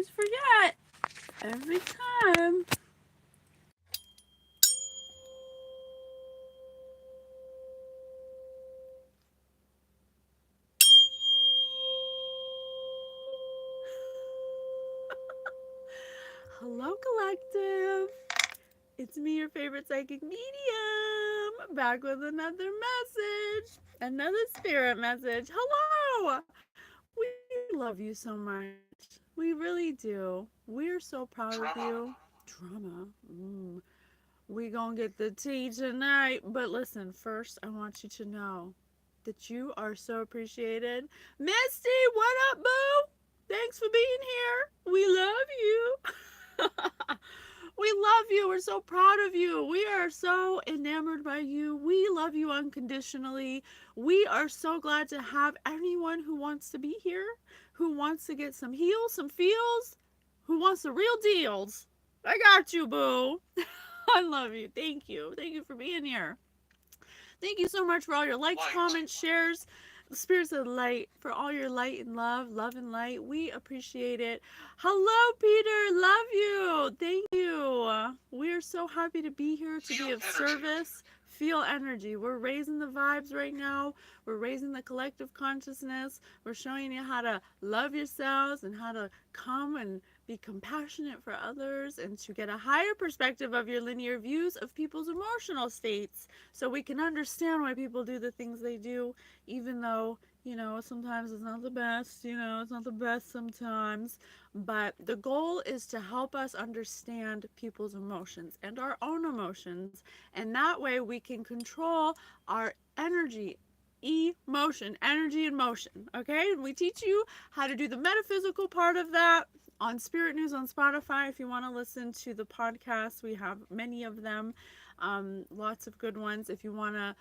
always forget. Every time. Hello, collective. It's me, your favorite psychic medium, back with another message, another spirit message. Hello. We love you so much. We really do. We're so proud of you. Drama. We gonna get the tea tonight. But listen, first, I want you to know that you are so appreciated. Misty, what up, boo? Thanks for being here. We love you. We love you. We're so proud of you. We are so enamored by you. We love you unconditionally. We are so glad to have anyone who wants to be here, who wants to get some heals, some feels, who wants the real deals. I got you, boo. I love you. Thank you. Thank you for being here. Thank you so much for all your likes, comments, shares, the spirits of light, for all your light and love and light. We appreciate it. Hello, Peter. Love you. Thank you. We're so happy to be here, to be of service. Feel energy. We're raising the vibes right now. We're raising the collective consciousness. We're showing you how to love yourselves and how to come and be compassionate for others and to get a higher perspective of your linear views of people's emotional states, so we can understand why people do the things they do, even though, sometimes it's not the best, it's not the best sometimes. But the goal is to help us understand people's emotions and our own emotions, and that way we can control our energy. Emotion, energy and motion. Okay, we teach you how to do the metaphysical part of that on Spirit News on Spotify. If you want to listen to the podcast, we have many of them, lots of good ones. If you want to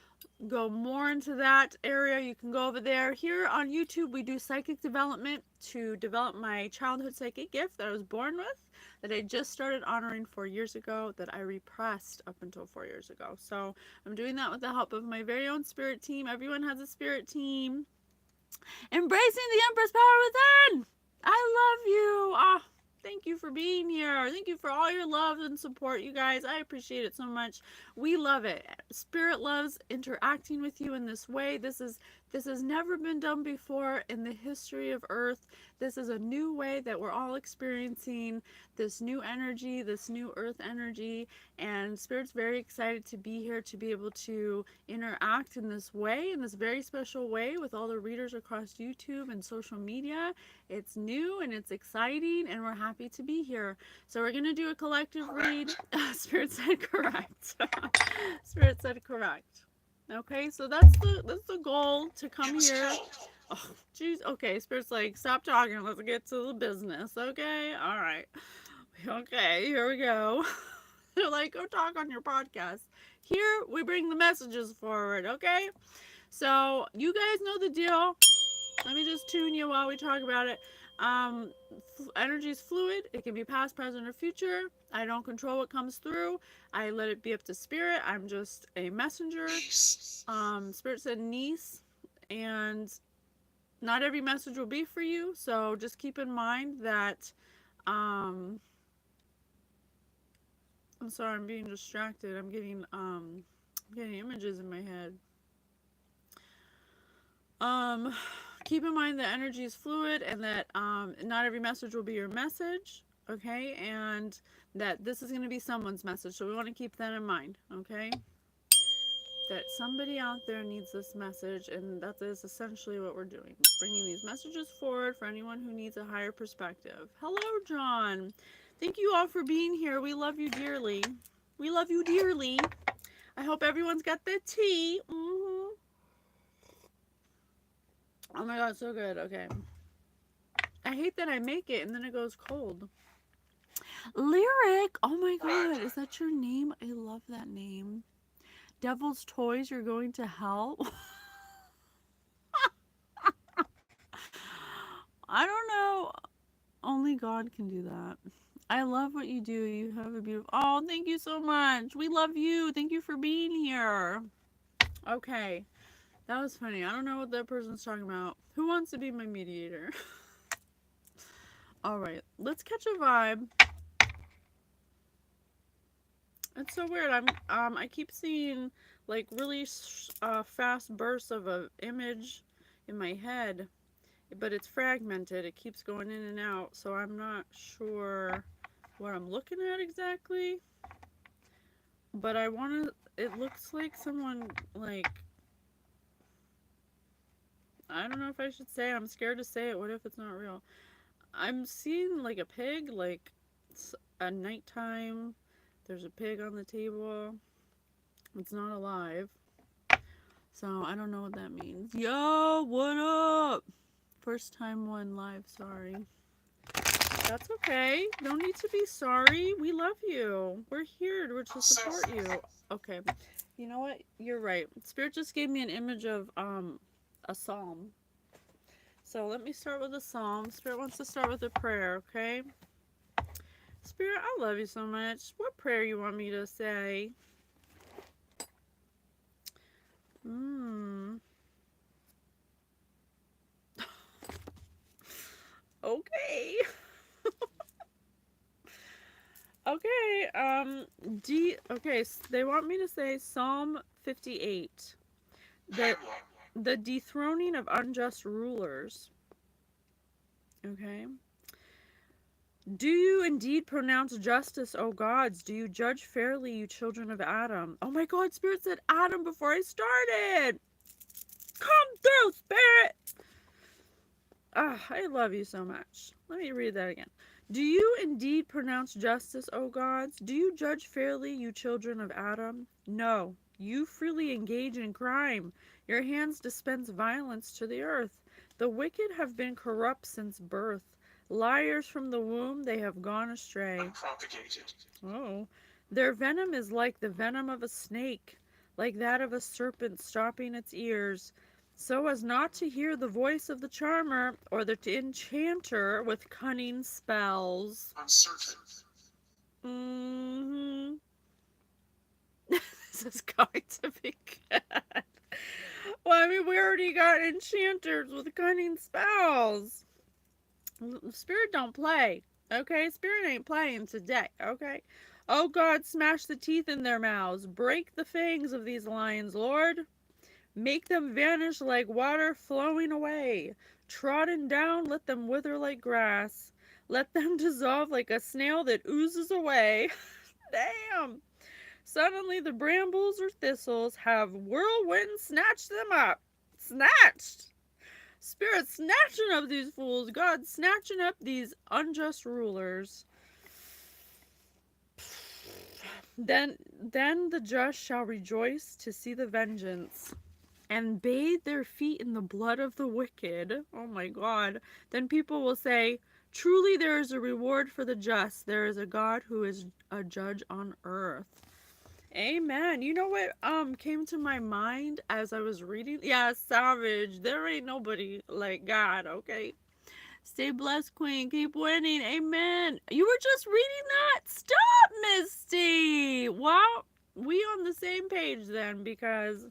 go more into that area, you can go over there. Here on YouTube, we do psychic development to develop my childhood psychic gift that I was born with, that I just started honoring 4 years ago, that I repressed up until 4 years ago. So I'm doing that with the help of my very own spirit team. Everyone has a spirit team. Embracing the Empress power within. I love you. Thank you for being here. Thank you for all your love and support, you guys. I appreciate it so much. We love it. Spirit loves interacting with you in this way. This has never been done before in the history of Earth. This is a new way that we're all experiencing, this new energy, this new Earth energy, and Spirit's very excited to be here, to be able to interact in this way, in this very special way, with all the readers across YouTube and social media. It's new and it's exciting, and we're happy to be here. So we're going to do a collective read. Spirit said correct. Spirit said correct. Okay, so that's the goal, to come here. Oh, jeez. Okay, Spirit's like, stop talking. Let's get to the business. Okay, all right. Okay, here we go. They're like, go talk on your podcast. Here we bring the messages forward. Okay, so you guys know the deal. Let me just tune you while we talk about it. Energy is fluid. It can be past, present, or future. I don't control what comes through. I let it be up to Spirit. I'm just a messenger. Spirit said niece, and not every message will be for you. So just keep in mind that. I'm sorry, I'm being distracted. I'm getting images in my head. Keep in mind that energy is fluid, and that not every message will be your message, okay? And that this is going to be someone's message, so we want to keep that in mind, okay? That somebody out there needs this message, and that is essentially what we're doing. Bringing these messages forward for anyone who needs a higher perspective. Hello, John. Thank you all for being here. We love you dearly. We love you dearly. I hope everyone's got their tea. Oh my god, so good. Okay. I hate that I make it and then it goes cold. Lyric! Oh my god, is that your name? I love that name. Devil's Toys, you're going to hell? I don't know. Only God can do that. I love what you do. You have a beautiful... Oh, thank you so much. We love you. Thank you for being here. Okay. That was funny. I don't know what that person's talking about. Who wants to be my mediator? All right, let's catch a vibe. It's so weird. I keep seeing like really fast bursts of a image in my head, but it's fragmented. It keeps going in and out, so I'm not sure what I'm looking at exactly. But I want to. It looks like someone like, I don't know if I should say it. I'm scared to say it. What if it's not real? I'm seeing like a pig, like it's at nighttime. There's a pig on the table. It's not alive. So I don't know what that means. Yo, what up? First time one live, sorry. That's okay. No need to be sorry. We love you. We're here to support you. Okay. You know what? You're right. Spirit just gave me an image of a psalm. So let me start with a psalm. Spirit wants to start with a prayer, okay? Spirit, I love you so much. What prayer you want me to say? Okay. Okay, okay, they want me to say Psalm 58. The dethroning of unjust rulers. Okay. Do you indeed pronounce justice, O gods? Do you judge fairly, you children of Adam? Oh my God, Spirit said Adam before I started. Come through, Spirit. Ah, I love you so much. Let me read that again. Do you indeed pronounce justice, O gods? Do you judge fairly, you children of Adam? No, you freely engage in crime. Your hands dispense violence to the earth. The wicked have been corrupt since birth. Liars from the womb, they have gone astray. Unpropagated. Oh, their venom is like the venom of a snake, like that of a serpent stopping its ears, so as not to hear the voice of the charmer or the enchanter with cunning spells. Uncertain. Mm-hmm. This is going to be good. Well, I mean, we already got enchanters with cunning spells. Spirit don't play, okay? Spirit ain't playing today, okay? Oh God, smash the teeth in their mouths. Break the fangs of these lions, Lord. Make them vanish like water flowing away. Trodden down, let them wither like grass. Let them dissolve like a snail that oozes away. Damn. Suddenly the brambles or thistles have whirlwind snatched them up. Snatched. Spirit snatching up these fools. God snatching up these unjust rulers. Then the just shall rejoice to see the vengeance, and bathe their feet in the blood of the wicked. Oh my God. Then people will say, truly there is a reward for the just. There is a God who is a judge on earth. Amen. You know what came to my mind as I was reading? Yeah, savage. There ain't nobody like God, okay? Stay blessed, Queen. Keep winning. Amen. You were just reading that? Stop, Misty. Well, we on the same page then, because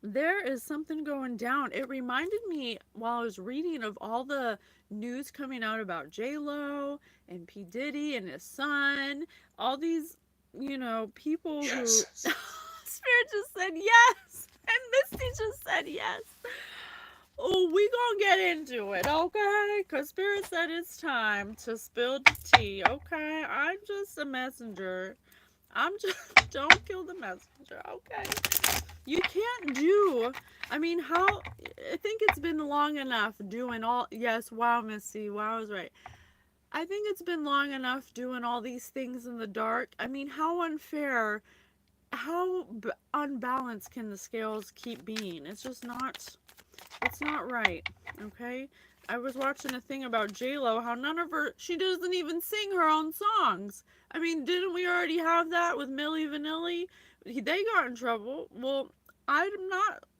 there is something going down. It reminded me while I was reading of all the news coming out about J-Lo and P. Diddy and his son. All these, people who... Spirit just said yes. And Misty just said yes. Oh, we gonna get into it, okay? Because Spirit said it's time to spill the tea, okay? I'm just a messenger. Don't kill the messenger, okay? You can't do, I mean, I think it's been long enough doing all, yes, wow, Missy, wow, I was right. I think it's been long enough doing all these things in the dark. I mean, how unfair, how unbalanced can the scales keep being? It's not right, okay? I was watching a thing about J-Lo, how she doesn't even sing her own songs. I mean, didn't we already have that with Milli Vanilli? They got in trouble. Well, I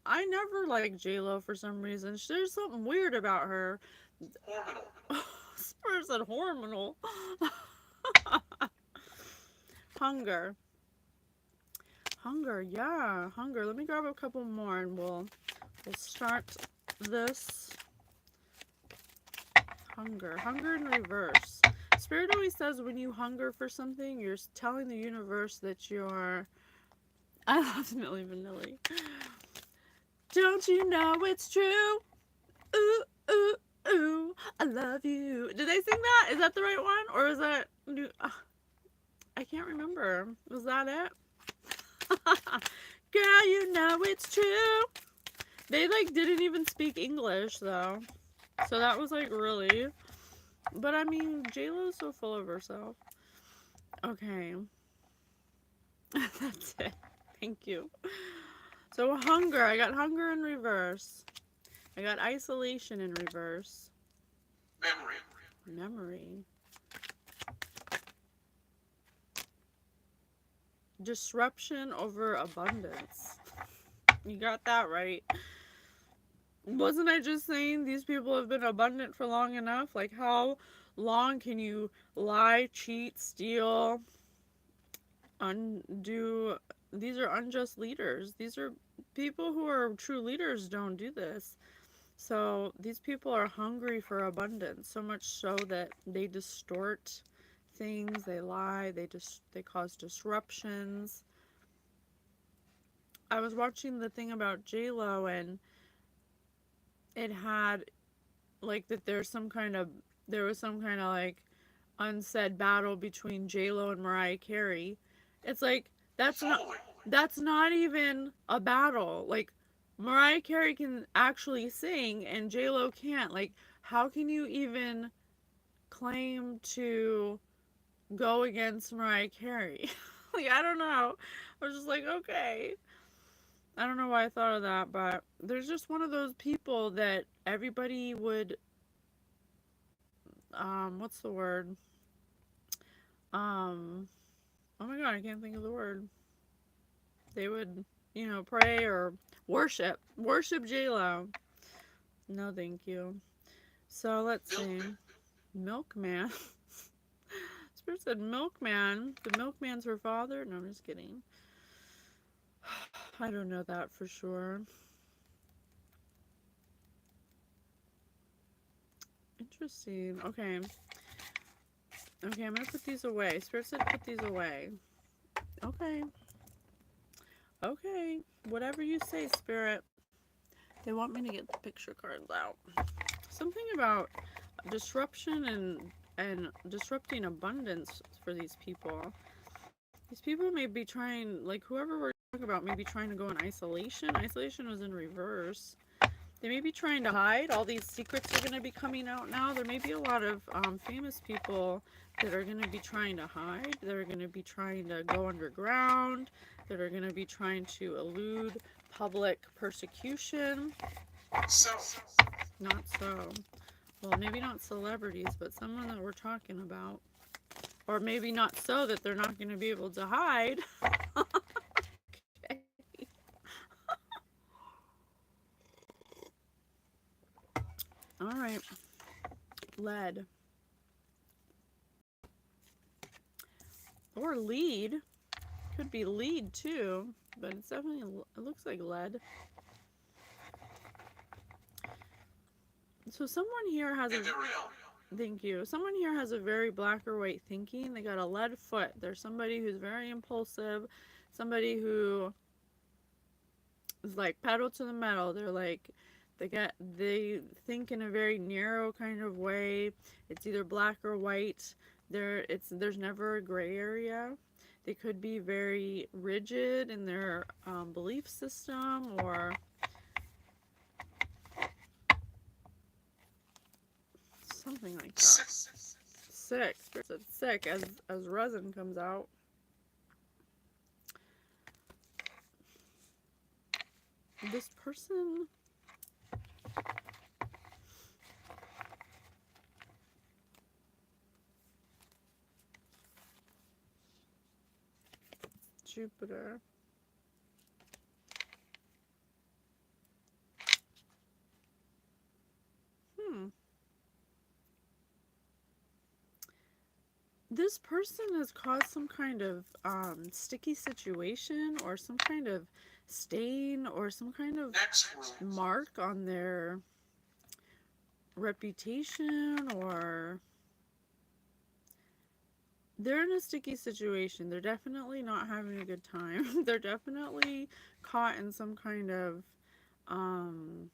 never liked J-Lo for some reason. There's something weird about her. Hormonal. Spurs said hormonal. Hunger. Hunger, yeah, hunger. Let me grab a couple more and we'll start this. Hunger. Hunger in reverse. Spirit always says when you hunger for something, you're telling the universe that you're... I love Milli Vanilli. Don't you know it's true? Ooh, ooh, ooh, I love you. Did I sing that? Is that the right one? Or is that new? I can't remember. Was that it? Girl, you know it's true. They like didn't even speak English though. So that was like really. But I mean, JLo's so full of herself. Okay. That's it. Thank you. So hunger. I got hunger in reverse. I got isolation in reverse. Memory. Memory. Disruption over abundance. You got that right. Wasn't I just saying these people have been abundant for long enough? Like, how long can you lie, cheat, steal, undo? These are unjust leaders. These are people who are true leaders don't do this. So these people are hungry for abundance, so much so that they distort things, they lie, they cause disruptions. I was watching the thing about J-Lo, and it had like that there was some kind of like unsaid battle between J-Lo and Mariah Carey. It's like that's not even a battle. Like, Mariah Carey can actually sing and J-Lo can't. Like, how can you even claim to go against Mariah Carey? Like, I don't know. I was just like, okay. I don't know why I thought of that, but there's just one of those people that everybody would, what's the word? Um, oh my god, I can't think of the word. They would, pray or worship. Worship J-Lo. No, thank you. So let's see. Milkman. Spirit said milkman. The milkman's her father? No, I'm just kidding. I don't know that for sure. Interesting. Okay. Okay, I'm gonna put these away. Spirit said put these away. Okay. Okay. Whatever you say, Spirit. They want me to get the picture cards out. Something about disruption and disrupting abundance for these people. These people may be trying, like whoever we're talking about, may be trying to go in isolation. Isolation was in reverse. They may be trying to hide. All these secrets are going to be coming out now. There may be a lot of famous people that are going to be trying to hide. They're going to be trying to go underground. That are going to be trying to elude public persecution. So. Not so. Well, maybe not celebrities, but someone that we're talking about. Or maybe not so that they're not going to be able to hide. Okay. All right. Lead. Or lead. Could be lead too, but it's definitely, it looks like lead. So someone here has a... Thank you. Someone here has a very black or white thinking. They got a lead foot. There's somebody who's very impulsive. Somebody who is like pedal to the metal. They're like, they think in a very narrow kind of way. It's either black or white. There's never a gray area. They could be very rigid in their belief system, or something like that. Sick. It's sick as resin comes out. This person... Jupiter. This person has caused some kind of sticky situation, or some kind of stain, or some kind of mark on their reputation, or they're in a sticky situation. They're definitely not having a good time. They're definitely caught in some kind of, um,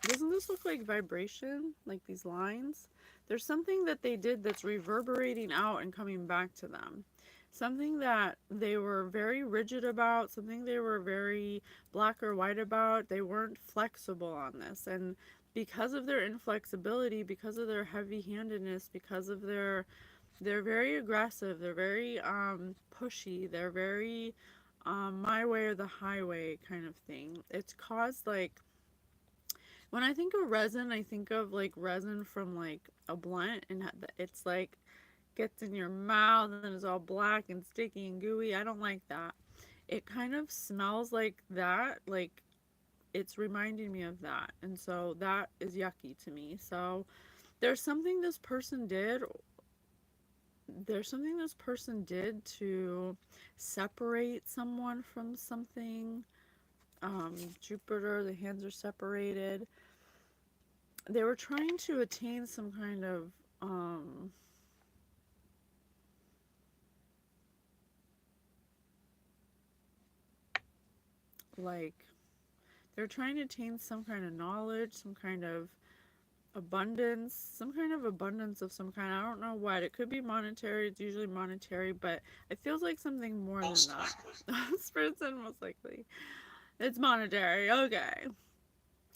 doesn't this look like vibration? Like these lines? There's something that they did that's reverberating out and coming back to them. Something that they were very rigid about, something they were very black or white about. They weren't flexible on this. And because of their inflexibility, because of their heavy-handedness, because of they're very aggressive, they're very pushy, they're very my way or the highway kind of thing. It's caused like, when I think of resin, I think of like resin from like a blunt, and it's like gets in your mouth and it's all black and sticky and gooey. I don't like that. It kind of smells like that, like it's reminding me of that. And so that is yucky to me. So there's something this person did there's something this person did to separate someone from something. Jupiter, the hands are separated. They were trying to attain some kind of like they're trying to attain some kind of knowledge, some kind of abundance, some kind of abundance of some kind. I don't know what. It could be monetary. It's usually monetary, but it feels like something more than Most that. likely. Spirits and most likely. It's monetary. Okay.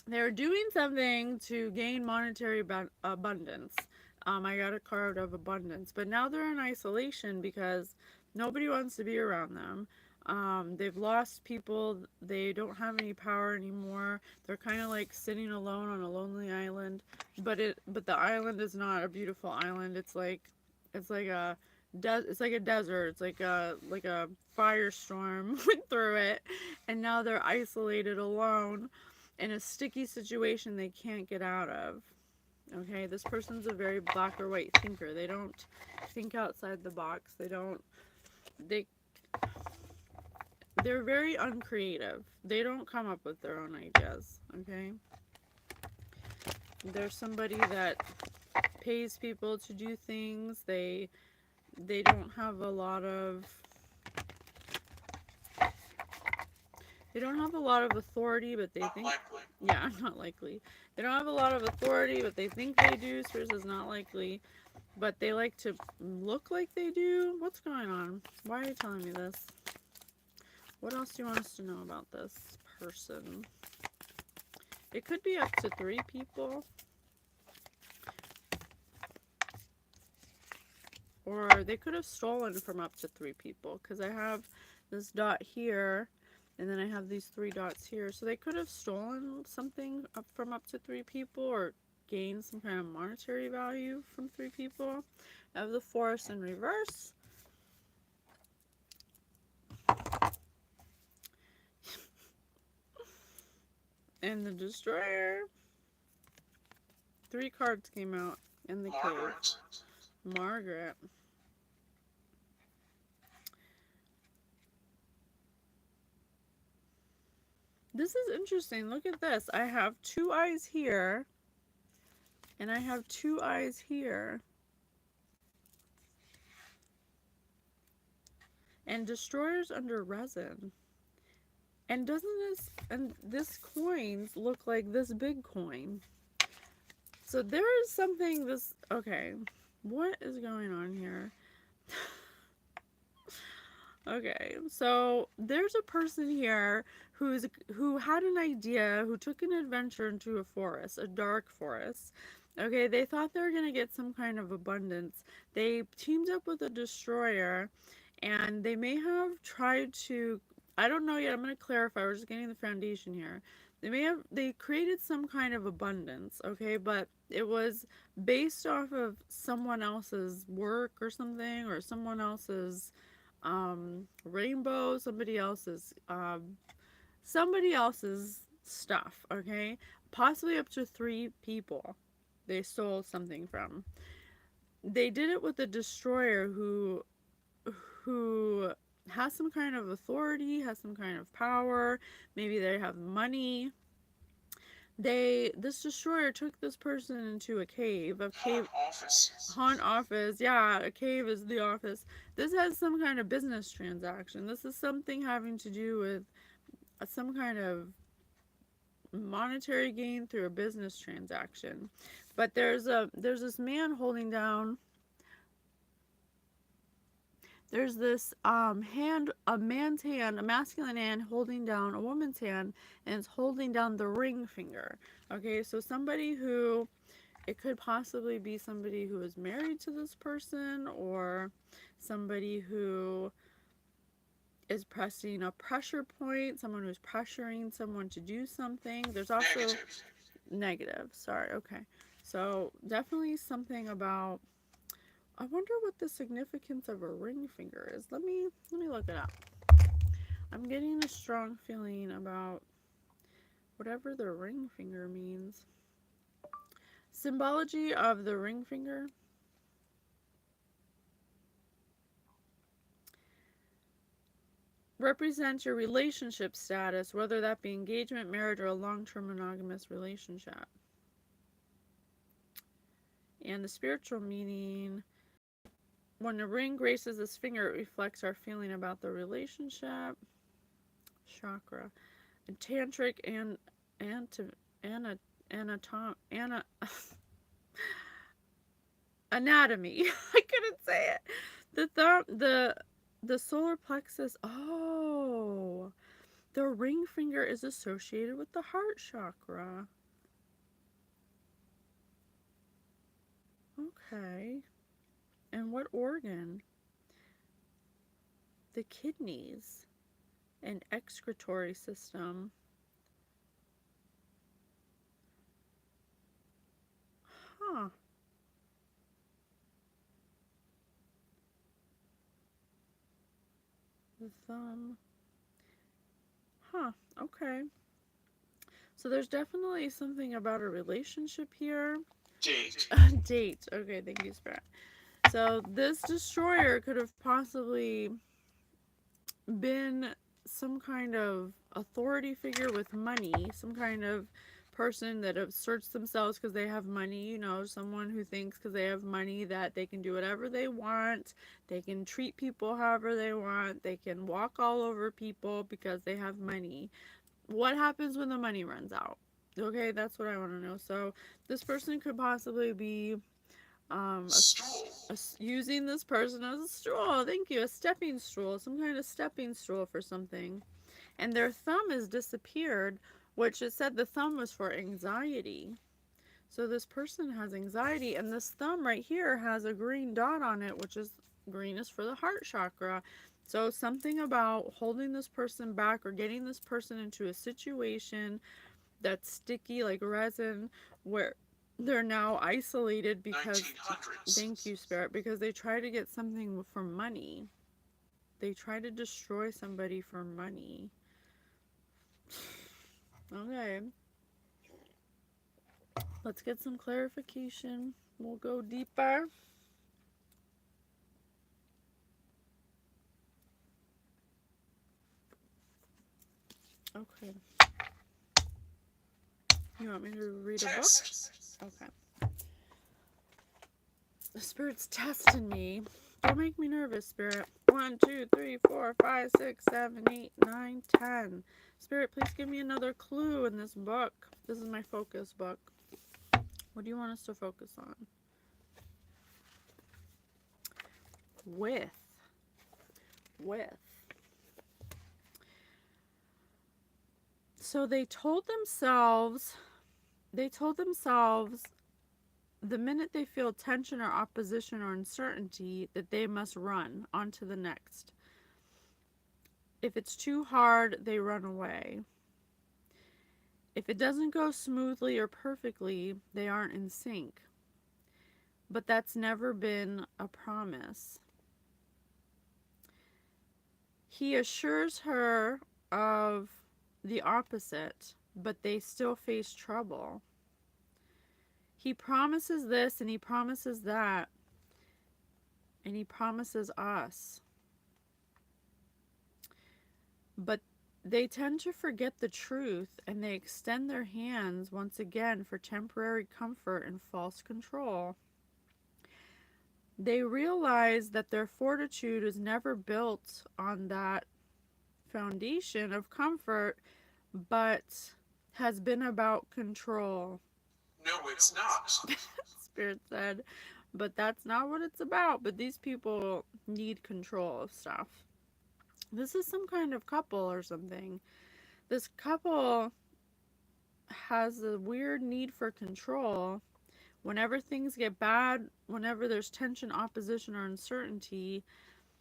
They're doing something to gain monetary abundance. I got a card of abundance, but now they're in isolation because nobody wants to be around them. They've lost people. They don't have any power anymore. They're kind of like sitting alone on a lonely island, but the island is not a beautiful island. It's like it's like a desert. It's like a firestorm went through it, and now they're isolated alone in a sticky situation they can't get out of. Okay, this person's a very black or white thinker. They don't think outside the box. They they're very uncreative. They don't come up with their own ideas. Okay, they're somebody that pays people to do things. They don't have a lot of authority, but they Not think, likely. yeah, not likely. They don't have a lot of authority, but they think they do. So this is not likely. But they like to look like they do. What's going on? Why are you telling me this? What else do you want us to know about this person? It could be up to 3 people. Or they could have stolen from up to 3 people. Because I have this dot here. And then I have these 3 dots here. So they could have stolen something from up to 3 people. Or gained some kind of monetary value from 3 people. I have the Forest in reverse. And the Destroyer. 3 cards came out in the Margaret. cave. Margaret. This is interesting. Look at this. I have 2 eyes here. And I have 2 eyes here. And Destroyer's under resin. And this coins look like this big coin. So there is something okay. What is going on here? Okay, so there's a person here who had an idea, who took an adventure into a forest, a dark forest. Okay, they thought they were going to get some kind of abundance. They teamed up with a destroyer, and they may have tried to, I don't know yet, I'm going to clarify, we're just getting the foundation here. They created some kind of abundance, okay, but it was based off of someone else's work or something, or someone else's rainbow, somebody else's stuff, okay? Possibly up to 3 people they stole something from. They did it with a destroyer who has some kind of authority, has some kind of power, maybe they have money. this destroyer took this person into a cave. office, Haunt office. Yeah, a cave is the office. This has some kind of business transaction. This is something having to do with some kind of monetary gain through a business transaction. But there's this man holding down, there's this hand, a man's hand, a masculine hand holding down a woman's hand, and it's holding down the ring finger. Okay, so somebody who, it could possibly be somebody who is married to this person, or somebody who is pressing a pressure point, someone who's pressuring someone to do something. There's also negative. Sorry. Okay. So definitely something about, I wonder what the significance of a ring finger is. Let me look it up. I'm getting a strong feeling about whatever the ring finger means. Symbology of the ring finger. Represents your relationship status, whether that be engagement, marriage, or a long-term monogamous relationship. And the spiritual meaning, when the ring graces this finger, it reflects our feeling about the relationship. Chakra. And tantric and anatomy. I couldn't say it. The thumb, the solar plexus. Oh, the ring finger is associated with the heart chakra. Okay. And what organ? The kidneys and excretory system. Huh. The thumb. Huh. Okay. So there's definitely something about a relationship here. Date. Date. Okay, thank you, Spirit. So this destroyer could have possibly been some kind of authority figure with money, some kind of person that asserts themselves because they have money, you know, someone who thinks because they have money that they can do whatever they want, they can treat people however they want, they can walk all over people because they have money. What happens when the money runs out? Okay, that's what I want to know. So this person could possibly be using this person as a stool. Thank you. A stepping stool. Some kind of stepping stool for something. And their thumb has disappeared, which it said the thumb was for anxiety. So this person has anxiety, and this thumb right here has a green dot on it, which is green is for the heart chakra. So something about holding this person back or getting this person into a situation that's sticky like resin, where they're now isolated because 1900s. thank you, Spirit, because they try to get something for money. They try to destroy somebody for money. Okay. Let's get some clarification. We'll go deeper. Okay. You want me to read a book? Okay. The Spirit's testing me. Don't make me nervous, Spirit. 1, 2, 3, 4, 5, 6, 7, 8, 9, 10. Spirit, please give me another clue in this book. This is my focus book. What do you want us to focus on? With. So they told themselves the minute they feel tension or opposition or uncertainty that they must run on to the next. If it's too hard, they run away. If it doesn't go smoothly or perfectly, they aren't in sync. But that's never been a promise. He assures her of the opposite, but they still face trouble. He promises this and he promises that, and he promises us. But They tend to forget the truth and they extend their hands once again for temporary comfort and false control. They realize that their fortitude is never built on that foundation of comfort, but has been about control. No, it's not. Spirit said, but that's not what it's about. But these people need control of stuff. This is some kind of couple or something. This couple has a weird need for control. Whenever things get bad, whenever there's tension, opposition, or uncertainty,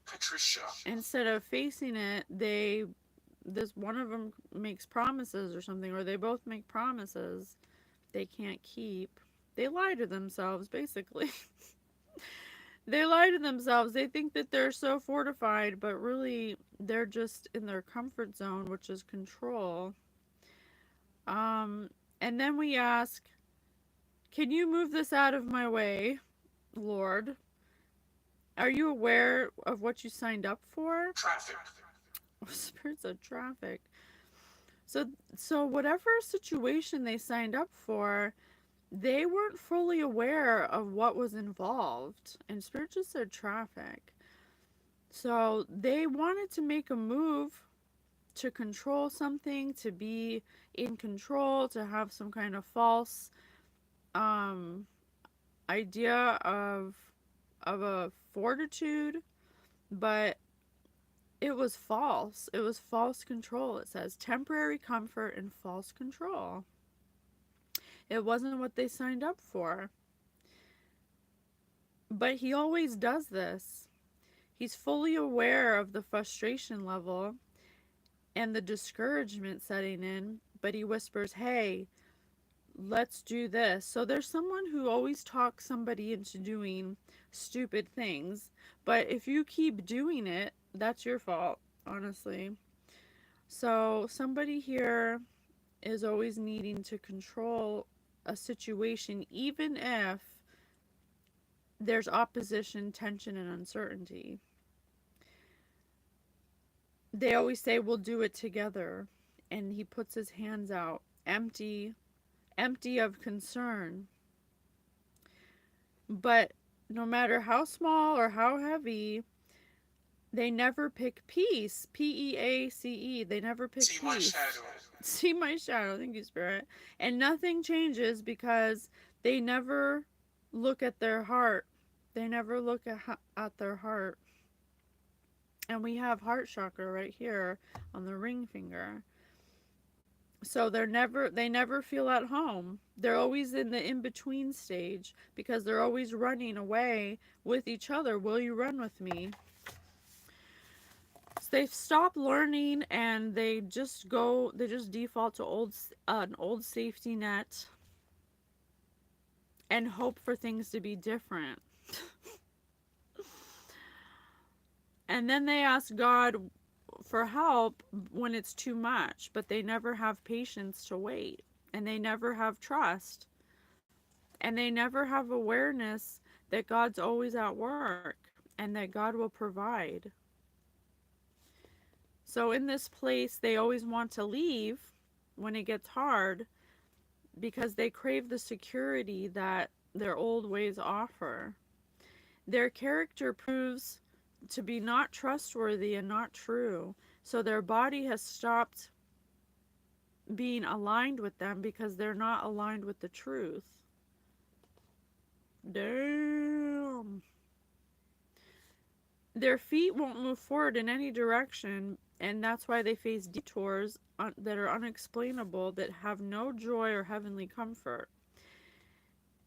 Patricia. instead of facing it, this one of them makes promises or something, or they both make promises they can't keep. They lie to themselves, basically. They lie to themselves. They think that they're so fortified, but really they're just in their comfort zone, which is control. And then we ask, can you move this out of my way, Lord? Are you aware of what you signed up for? Traffic. Spirits of traffic. So whatever situation they signed up for, they weren't fully aware of what was involved. And Spirit just said traffic. So they wanted to make a move to control something, to be in control, to have some kind of false idea of a fortitude, but it was false. It was false control. It says temporary comfort and false control. It wasn't what they signed up for. But he always does this. He's fully aware of the frustration level and the discouragement setting in, but he whispers, hey, let's do this. So there's someone who always talks somebody into doing stupid things, but if you keep doing it, that's your fault, honestly. So somebody here is always needing to control a situation, even if there's opposition, tension, and uncertainty. They always say, we'll do it together. And he puts his hands out, empty of concern. But no matter how small or how heavy, they never pick peace. Peace. They never pick See peace. my shadow. See my shadow. Thank you, Spirit. And nothing changes because they never look at their heart. They never look at their heart. And we have heart chakra right here on the ring finger. So they never feel at home. They're always in the in-between stage because they're always running away with each other. Will you run with me? So they stop learning and they just default to an old safety net and hope for things to be different. And then they ask God for help when it's too much, but they never have patience to wait, and they never have trust, and they never have awareness that God's always at work and that God will provide. So in this place, they always want to leave when it gets hard because they crave the security that their old ways offer. Their character proves to be not trustworthy and not true. So their body has stopped being aligned with them because they're not aligned with the truth. Damn. Their feet won't move forward in any direction, and that's why they face detours that are unexplainable, that have no joy or heavenly comfort.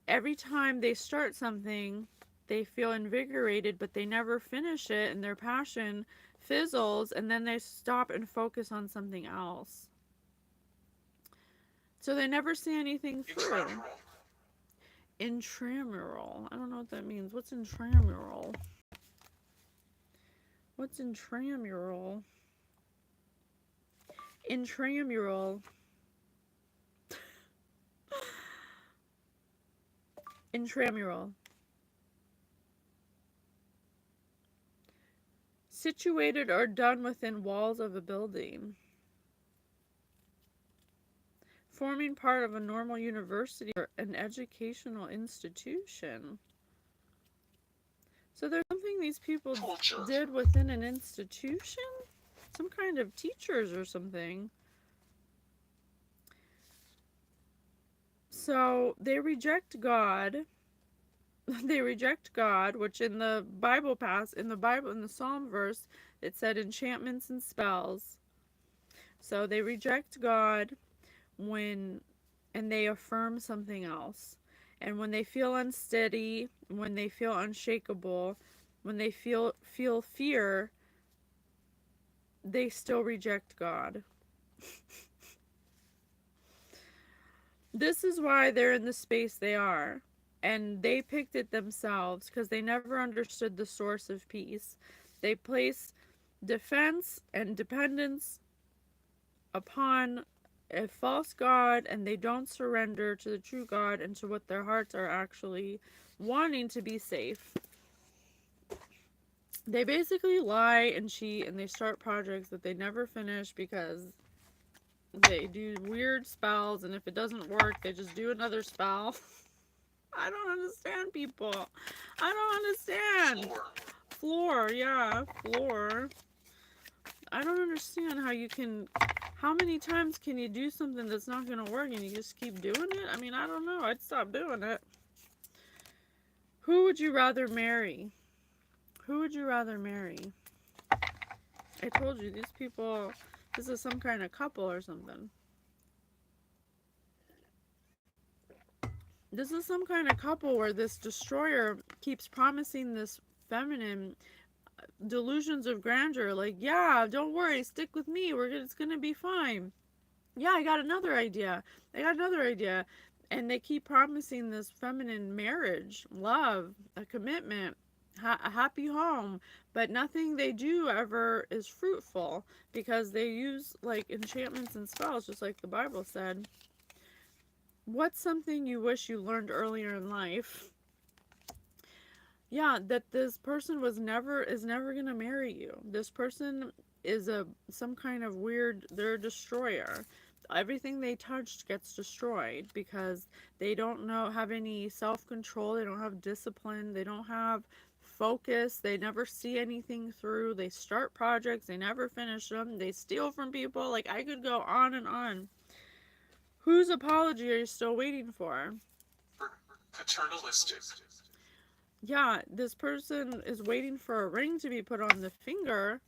Every time they start something, they feel invigorated, but they never finish it, and their passion fizzles, and then they stop and focus on something else. So they never see anything through. Intramural. I don't know what that means. What's intramural? What's intramural? Intramural. Intramural. Situated or done within walls of a building. forming part of a normal university or an educational institution. So there's something these people Torture. did within an institution? Some kind of teachers or something. So they reject God. They reject God, which in the Bible in the Psalm verse, it said enchantments and spells. So they reject God and they affirm something else. And when they feel unsteady, when they feel unshakable, when they feel fear, they still reject God. This is why they're in the space they are. And they picked it themselves because they never understood the source of peace. They place defense and dependence upon a false God, and they don't surrender to the true God and to what their hearts are actually wanting to be safe. They basically lie and cheat, and they start projects that they never finish because they do weird spells, and if it doesn't work, they just do another spell. I don't understand people. I don't understand. Floor, yeah, floor. I don't understand how many times can you do something that's not going to work and you just keep doing it? I mean, I don't know. I'd stop doing it. Who would you rather marry? Who would you rather marry? I told you, these people, this is some kind of couple or something. This is some kind of couple where this destroyer keeps promising this feminine delusions of grandeur. Like, yeah, don't worry, stick with me. It's going to be fine. Yeah, I got another idea. And they keep promising this feminine marriage, love, a commitment, a happy home, but nothing they do ever is fruitful because they use like enchantments and spells, just like the Bible said. What's something you wish you learned earlier in life? Yeah, that this person is never gonna marry you. This person is some kind of weird, they're a destroyer. Everything they touched gets destroyed because they don't have any self-control, they don't have discipline, they don't have focus, they never see anything through, they start projects, they never finish them, they steal from people. Like, I could go on and on. Whose apology are you still waiting for? Paternalistic. Yeah, this person is waiting for a ring to be put on the finger,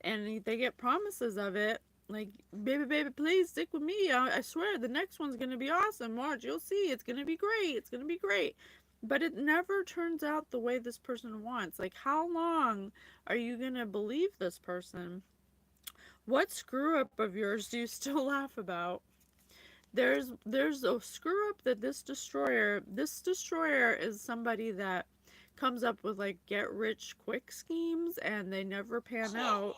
and they get promises of it. Like, baby, please stick with me. I swear the next one's going to be awesome. March, you'll see. It's going to be great. It's going to be great. But it never turns out the way this person wants. Like, how long are you going to believe this person? What screw up of yours do you still laugh about? There's a screw up that this destroyer is somebody that comes up with like get rich quick schemes, and they never pan out,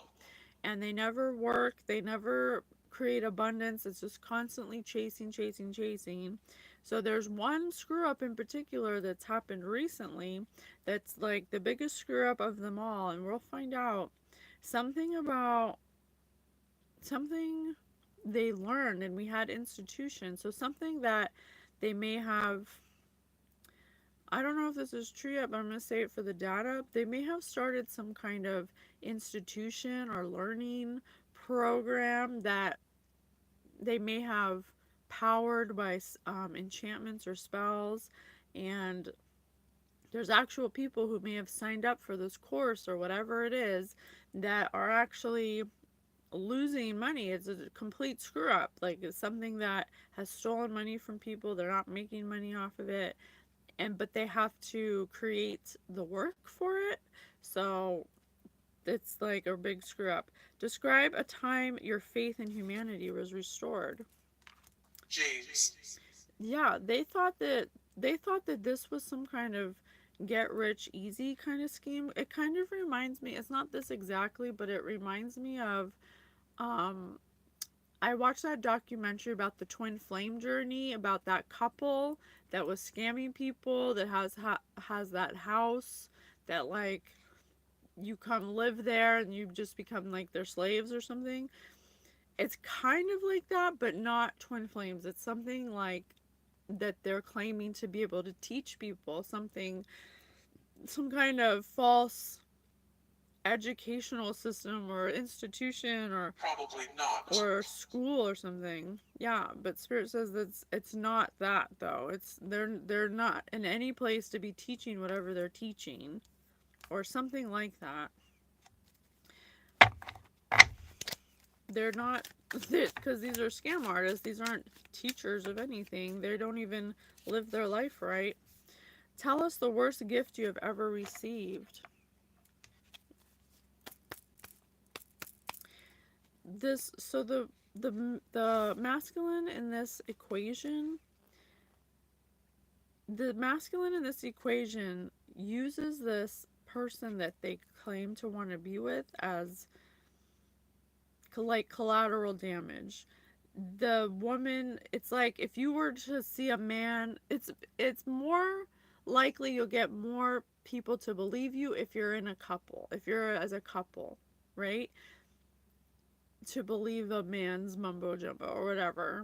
and they never work, they never create abundance. It's just constantly chasing. So there's one screw up in particular that's happened recently that's like the biggest screw up of them all, and we'll find out something about something they learned, and we had institutions. So something that they may have, I don't know if this is true yet, but I'm going to say it for the data. They may have started some kind of institution or learning program that they may have powered by enchantments or spells, and there's actual people who may have signed up for this course or whatever it is that are actually losing money. It's a complete screw up. Like, it's something that has stolen money from people. They're not making money off of it, but they have to create the work for it. So it's like a big screw up. Describe a time your faith in humanity was restored. James. Yeah, they thought that this was some kind of get rich easy kind of scheme. It kind of reminds me, it's not this exactly, but it reminds me of um I watched that documentary about the twin flame journey, about that couple that was scamming people, that has that house that you come live there and you just become like their slaves or something. It's kind of like that, but not twin flames. It's something like that they're claiming to be able to teach people something, some kind of false educational system or institution Probably not. or school or something. Yeah, but Spirit says that it's not that though. It's they're not in any place to be teaching whatever they're teaching or something like that. They're not, because these are scam artists. These aren't teachers of anything. They don't even live their life right. Tell us the worst gift you have ever received. This so the masculine in this equation, the masculine in this equation uses this person that they claim to want to be with as like collateral damage. The woman, it's like if you were to see a man, it's more likely you'll get more people to believe you if you're in a couple, if you're as a couple, right? To believe a man's mumbo jumbo or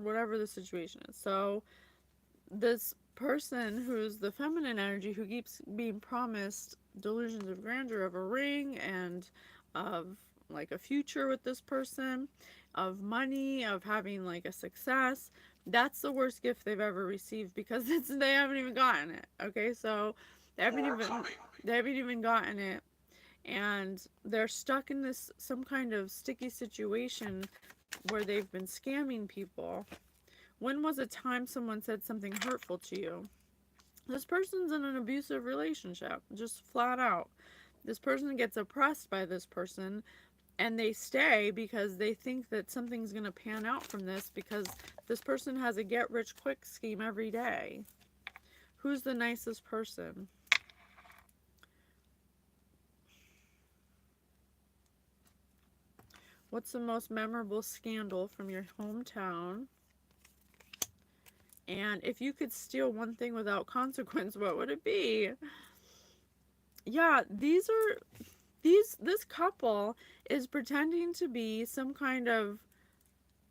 whatever the situation is. So this person who's the feminine energy, who keeps being promised delusions of grandeur of a ring and of like a future with this person, of money, of having like a success, that's the worst gift they've ever received, because they haven't even gotten it. Okay, so they haven't More even coming. they haven't even gotten it, and they're stuck in this some kind of sticky situation where they've been scamming people. When was a time someone said something hurtful to you? This person's in an abusive relationship, just flat out. This person gets oppressed by this person, and they stay because they think that something's going to pan out from this, because this person has a get rich quick scheme every day. Who's the nicest person? What's the most memorable scandal from your hometown? And if you could steal one thing without consequence, what would it be? Yeah, this couple is pretending to be some kind of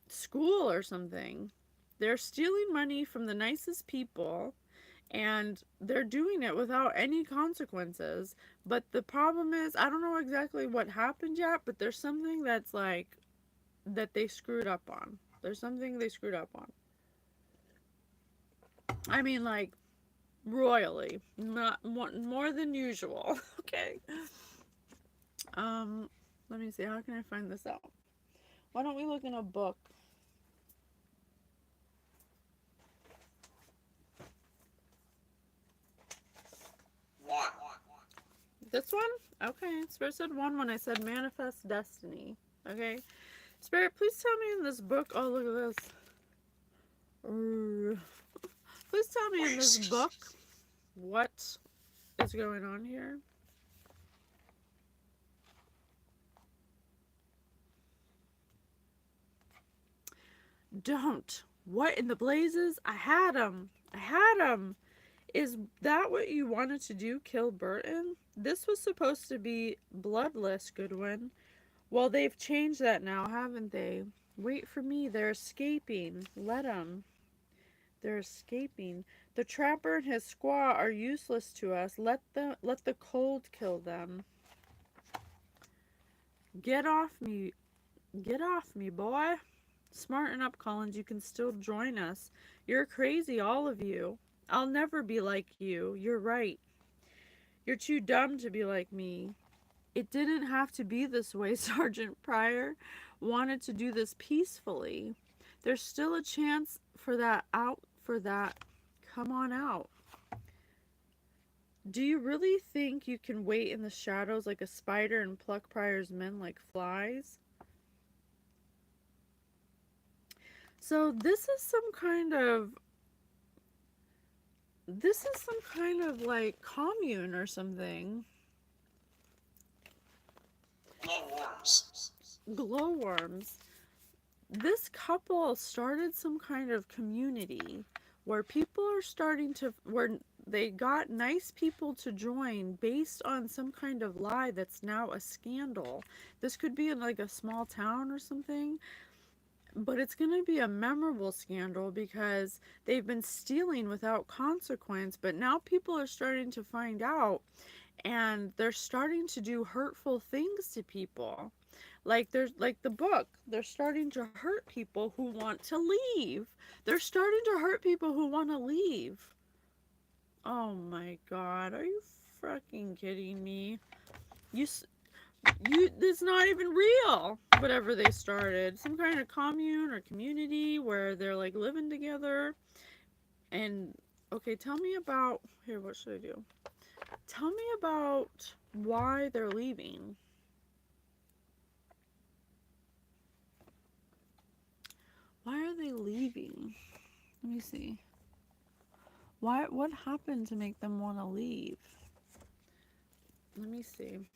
school or something. They're stealing money from the nicest people, and they're doing it without any consequences. But the problem is, I don't know exactly what happened yet, but there's something that's like that they screwed up on. There's something they screwed up on. I mean, like royally, not more than usual. Okay. Um, Let me see. How can I find this out? Why don't we look in a book? One. This one? Okay. Spirit said one when I said manifest destiny. Okay. Spirit, please tell me in this book. Oh, look at this. Please tell me in this book what is going on here. Don't. What in the blazes? I had him. I had him. Is that what you wanted to do? Kill Burton? This was supposed to be bloodless, Goodwin. Well, they've changed that now, haven't they? Wait for me. They're escaping. Let them. They're escaping. The trapper and his squaw are useless to us. Let the cold kill them. Get off me. Get off me, boy. Smarten up, Collins. You can still join us. You're crazy, all of you. I'll never be like you. You're right. You're too dumb to be like me. It didn't have to be this way. Sergeant Pryor wanted to do this peacefully. There's still a chance for that out for that. Come on out. Do you really think you can wait in the shadows like a spider and pluck Pryor's men like flies? So this is some kind of like commune or something. Glowworms. Glowworms. This couple started some kind of community where people are starting to, where they got nice people to join based on some kind of lie that's now a scandal. This could be in like a small town or something. But it's going to be a memorable scandal because they've been stealing without consequence, but now people are starting to find out and they're starting to do hurtful things to people. Like there's like the book, they're starting to hurt people who want to leave. They're starting to hurt people who want to leave. Oh my god, are you fucking kidding me? You you it's not even real. Whatever they started, some kind of commune or community where they're like living together. And okay, tell me about here, what should I do? Tell me about why they're leaving. Why are they leaving? Let me see. Why what happened to make them want to leave? Let me see.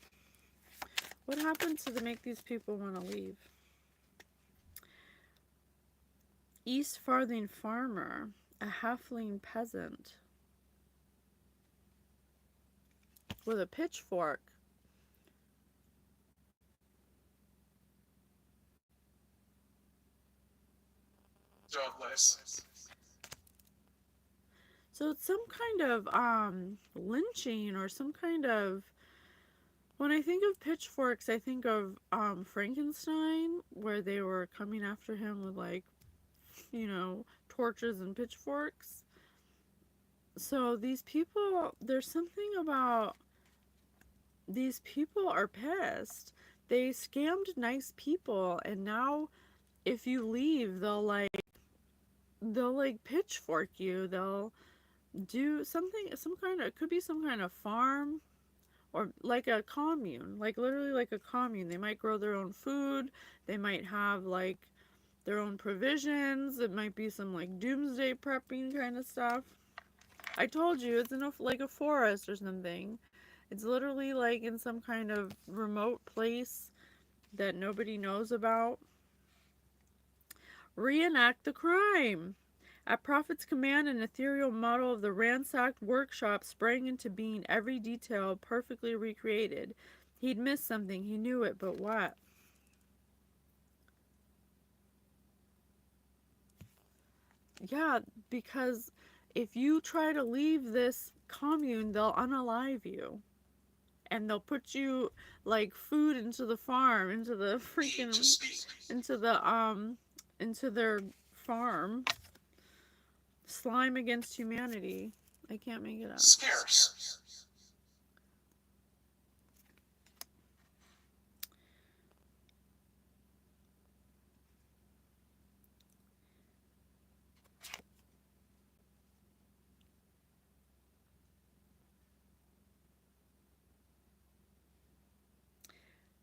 What happened to make these people want to leave? East Farthing farmer, a halfling peasant with a pitchfork. Douglas. So it's some kind of lynching or some kind of. When I think of pitchforks, I think of Frankenstein, where they were coming after him with like, torches and pitchforks. So these people, there's something about these people are pissed. They scammed nice people, and now if you leave, they'll like pitchfork you. They'll do something, some kind of, it could be some kind of farm or like a commune, like literally like a commune. They might grow their own food. They might have like their own provisions. It might be some like doomsday prepping kind of stuff. I told you it's in like a forest or something. It's literally like in some kind of remote place that nobody knows about. Reenact the crime. At Prophet's command, an ethereal model of the ransacked workshop sprang into being, every detail perfectly recreated. He'd missed something, he knew it, but what? Yeah, because if you try to leave this commune, they'll unalive you. And they'll put you like food into the farm, into the freaking, into the, into their farm. Slime against humanity. I can't make it up. Scarce.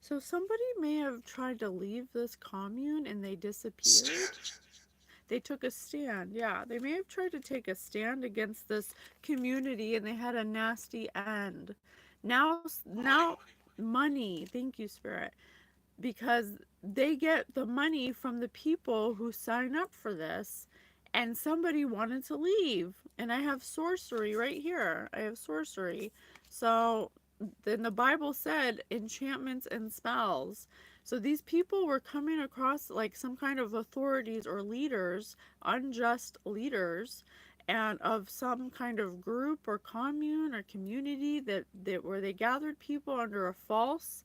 So somebody may have tried to leave this commune and they disappeared. Stand. They took a stand. Yeah, they may have tried to take a stand against this community and they had a nasty end. Now money. Thank you, Spirit. Because they get the money from the people who sign up for this, and somebody wanted to leave. And I have sorcery right here. I have sorcery. So then the Bible said enchantments and spells. So these people were coming across like some kind of authorities or leaders, unjust leaders, and of some kind of group or commune or community that where they gathered people under a false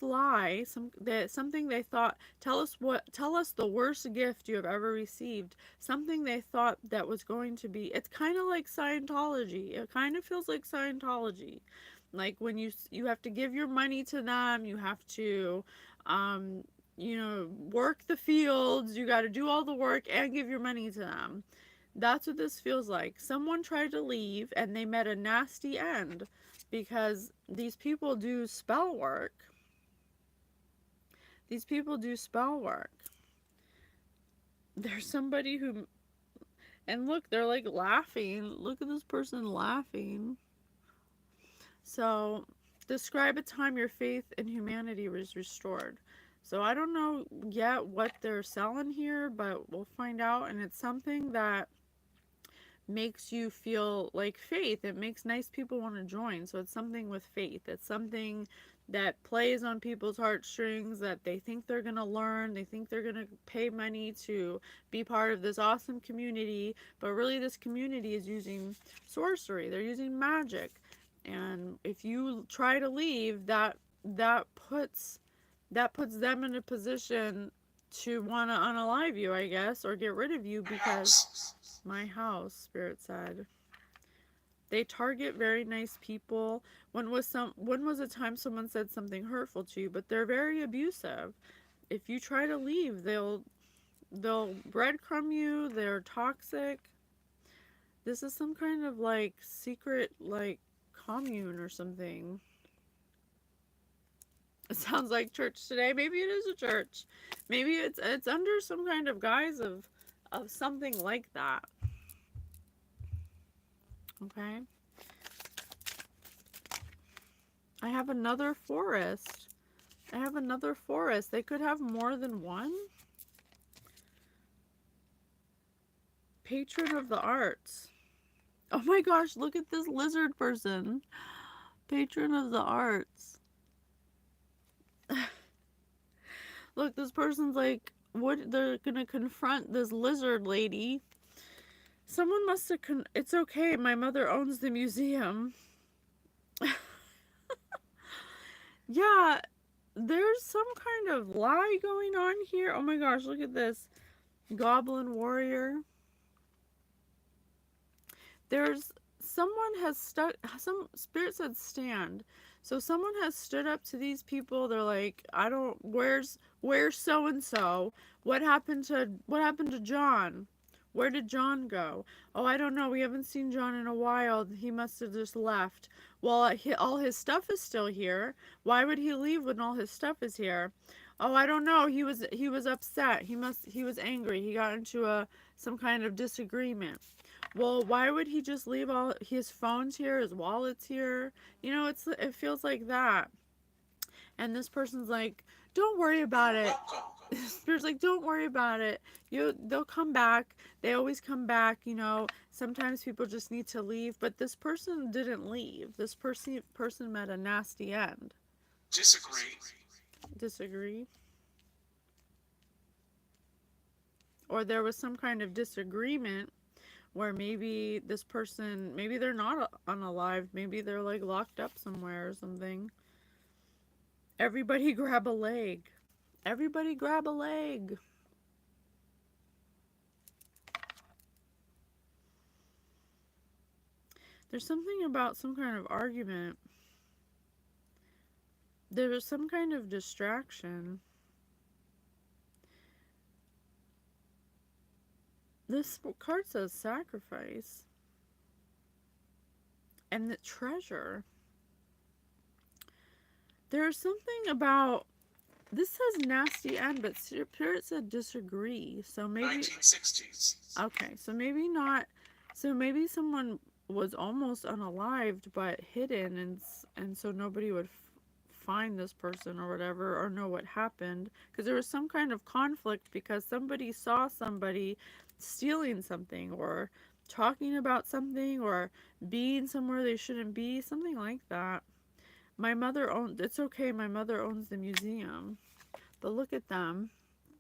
lie, something they thought, tell us the worst gift you have ever received, something they thought that was going to be. It's kind of like Scientology. It kind of feels like Scientology, like when you have to give your money to them, you have to work the fields, you got to do all the work and give your money to them. That's what this feels like. Someone tried to leave and they met a nasty end because these people do spell work. These people do spell work. There's somebody who, and look, they're like laughing. Look at this person laughing. So, describe a time your faith in humanity was restored. So, I don't know yet what they're selling here, but we'll find out. And it's something that makes you feel like faith. It makes nice people want to join. So it's something with faith. It's something that plays on people's heartstrings, that they think they're going to learn. They think they're going to pay money to be part of this awesome community. But really, this community is using sorcery. They're using magic. And if you try to leave, that puts them in a position to want to unalive you, I guess, or get rid of you because my house, Spirit said. They target very nice people. When was a time someone said something hurtful to you, but they're very abusive. If you try to leave, they'll breadcrumb you, they're toxic. This is some kind of like secret like commune or something. It sounds like church today. Maybe it is a church. Maybe it's under some kind of guise of something like that. Okay. I have another forest. I have another forest. They could have more than one. Patron of the arts. Oh my gosh, look at this lizard person. Patron of the arts. Look, this person's like, what? They're gonna confront this lizard lady. Someone must have. It's okay. My mother owns the museum. Yeah, there's some kind of lie going on here. Oh my gosh, look at this. Goblin warrior. There's someone has stuck. Some spirit said stand. So someone has stood up to these people. They're like, I don't. Where's so and so? What happened to John? Where did John go? Oh, I don't know. We haven't seen John in a while. He must have just left. Well, all his stuff is still here. Why would he leave when all his stuff is here? Oh, I don't know. He was upset. He was angry. He got into some kind of disagreement. Well, why would he just leave all his phones here, his wallets here? It feels like that. And this person's like, "Don't worry about it." Spirit's like, "Don't worry about it. They'll come back. They always come back, Sometimes people just need to leave, but this person didn't leave. This person met a nasty end." Disagree. Disagree? Or there was some kind of disagreement where maybe this person, maybe they're not unalived, maybe they're like locked up somewhere or something. Everybody grab a leg. Everybody grab a leg. There's something about some kind of argument. There's some kind of distraction. This card says sacrifice. And the treasure. There's something about, this says nasty end, but Spirit said disagree. So maybe 1960s. Okay, so maybe not. So maybe someone was almost unalived but hidden, and so nobody would find this person or whatever, or know what happened, because there was some kind of conflict because somebody saw somebody stealing something or talking about something or being somewhere they shouldn't be, something like that. It's okay, my mother owns the museum. But look at them.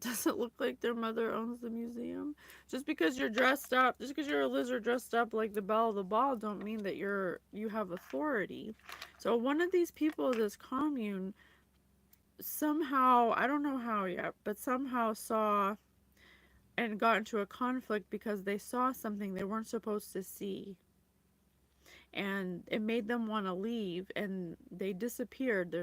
Does it look like their mother owns the museum? Just because you're dressed up, just because you're a lizard dressed up like the belle of the ball, don't mean that you have authority. So one of these people of this commune somehow, I don't know how yet, but somehow saw and got into a conflict because they saw something they weren't supposed to see. And it made them want to leave, and they disappeared.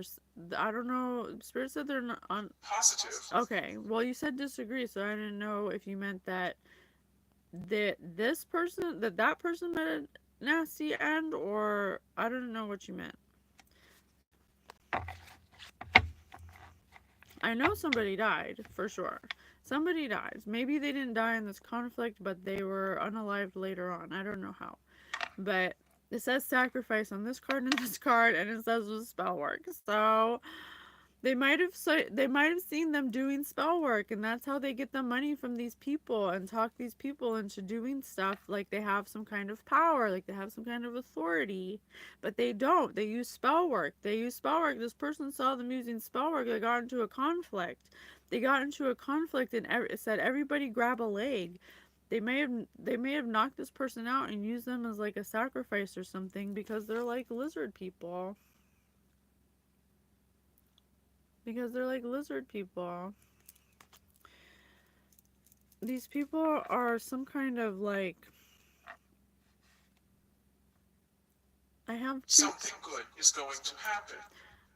I don't know, Spirit said they're not on. Positive. Okay, well, you said disagree, so I didn't know if you meant that that person met a nasty end, or I don't know what you meant. I know somebody died, for sure. Somebody died. Maybe they didn't die in this conflict, but they were unalived later on. I don't know how. But it says sacrifice on this card and this card, and it says the spell work. So They might have seen them doing spell work, and that's how they get the money from these people and talk these people into doing stuff like they have some kind of power, like they have some kind of authority. But they don't. They use spell work. They use spell work. This person saw them using spell work. They got into a conflict. They got into a conflict and it said everybody grab a leg. They may have knocked this person out and used them as like a sacrifice or something because they're like lizard people. Because they're like lizard people. These people are some kind of like I have two Something good is going to happen.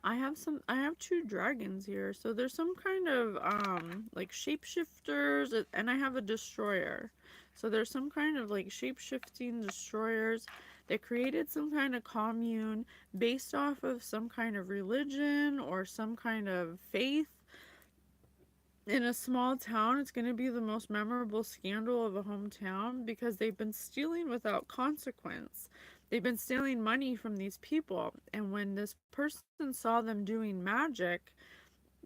I have two dragons here. So there's some kind of like shapeshifters and I have a destroyer. So there's some kind of like shape-shifting destroyers. They created some kind of commune based off of some kind of religion or some kind of faith in a small town. It's going to be the most memorable scandal of a hometown because they've been stealing without consequence. They've been stealing money from these people. And when this person saw them doing magic,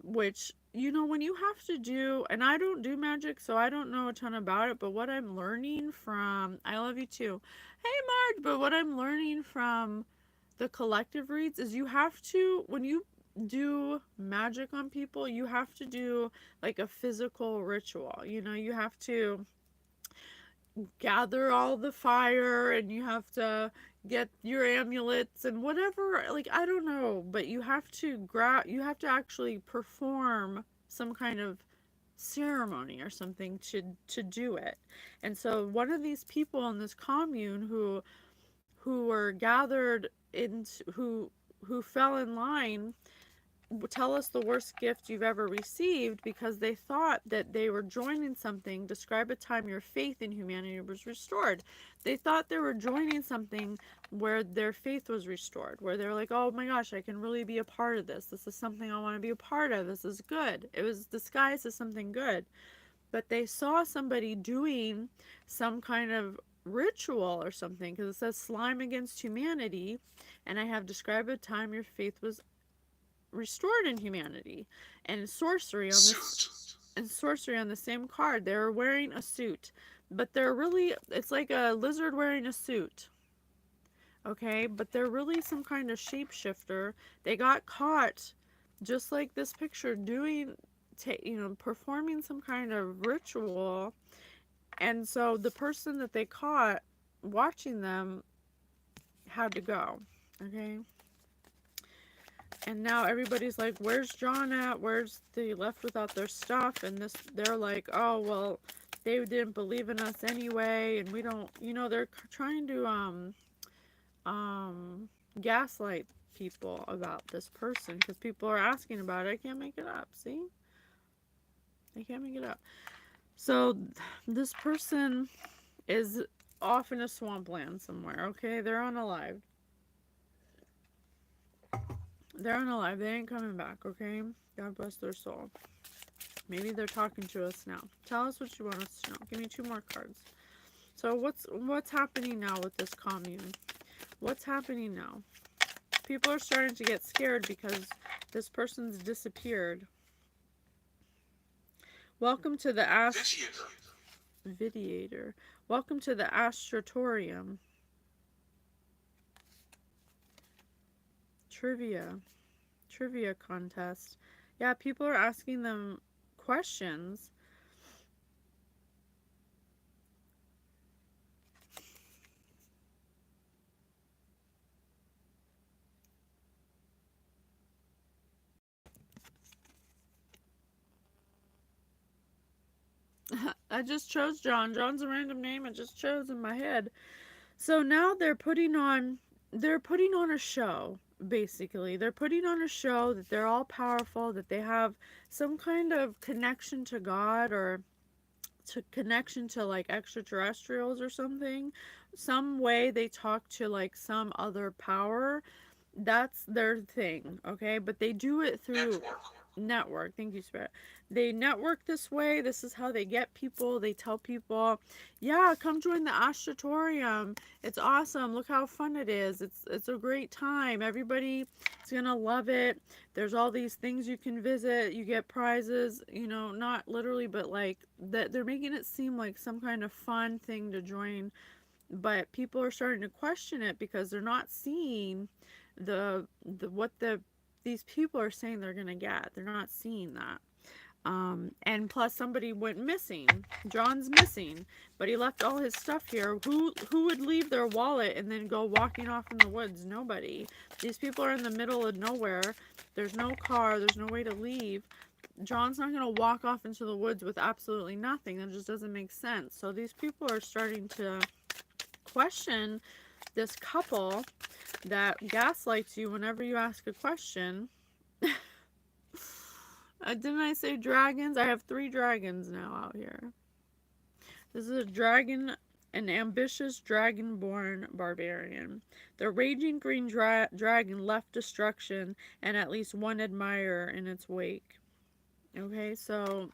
which, you know, when you have to do, and I don't do magic, so I don't know a ton about it, but what I'm learning from, I love you too. Hey, Marge, but what I'm learning from the collective reads is you have to, when you do magic on people, you have to do like a physical ritual. You know, you have to gather all the fire and you have to get your amulets and whatever, like I don't know, but you have to actually perform some kind of ceremony or something to do it. And so one of these people in this commune who were gathered into who fell in line, tell us the worst gift you've ever received, because they thought that they were joining something. Describe a time your faith in humanity was restored. They thought they were joining something where their faith was restored, where they're like, oh my gosh, I can really be a part of this. This is something I want to be a part of. This is good. It was disguised as something good. But they saw somebody doing some kind of ritual or something, because it says slime against humanity, and I have described a time your faith was restored in humanity. And sorcery on this, and sorcery on the same card, they're wearing a suit, but they're really, it's like a lizard wearing a suit, okay, but they're really some kind of shapeshifter. They got caught just like this picture doing, performing some kind of ritual. And so the person that they caught watching them had to go, okay. And now everybody's like, where's John at? Where's they left without their stuff? And this, they're like, oh, well, they didn't believe in us anyway. And we don't, they're trying to, gaslight people about this person because people are asking about it. I can't make it up. See? I can't make it up. So this person is off in a swampland somewhere, okay? They're unalive. They're unalive. They ain't coming back, okay? God bless their soul. Maybe they're talking to us now. Tell us what you want us to know. Give me 2 more cards. So what's happening now with this commune? What's happening now? People are starting to get scared because this person's disappeared. Welcome to the Vidiator. Welcome to the Astratorium. Trivia contest. Yeah, people are asking them questions. I just chose John. John's a random name I just chose in my head. So now they're putting on a show, basically. They're putting on a show that they're all powerful, that they have some kind of connection to God or to connection to like extraterrestrials or something. Some way they talk to like some other power. That's their thing, okay? But they do it through network. Thank you, Spirit. They network this way. This is how they get people. They tell people, yeah, come join the Astratorium. It's awesome. Look how fun it is. It's a great time. Everybody, It's gonna love it. There's all these things you can visit. You get prizes, not literally, but like that they're making it seem like some kind of fun thing to join. But people are starting to question it because they're not seeing the what these people are saying they're gonna get. They're not seeing that. And plus somebody went missing. John's missing, but he left all his stuff here. Who would leave their wallet and then go walking off in the woods? Nobody. These people are in the middle of nowhere. There's no car. There's no way to leave. John's not going to walk off into the woods with absolutely nothing. That just doesn't make sense. So these people are starting to question this couple that gaslights you whenever you ask a question. Didn't I say dragons? I have 3 dragons now out here. This is a dragon, an ambitious dragonborn barbarian. The raging green dragon left destruction and at least one admirer in its wake. Okay, so,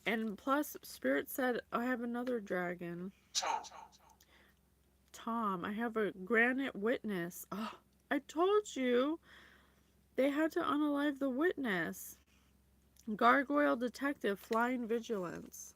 and plus, Spirit said I have another dragon. Tom, I have a granite witness. Oh, I told you they had to unalive the witness. Gargoyle detective, flying vigilance.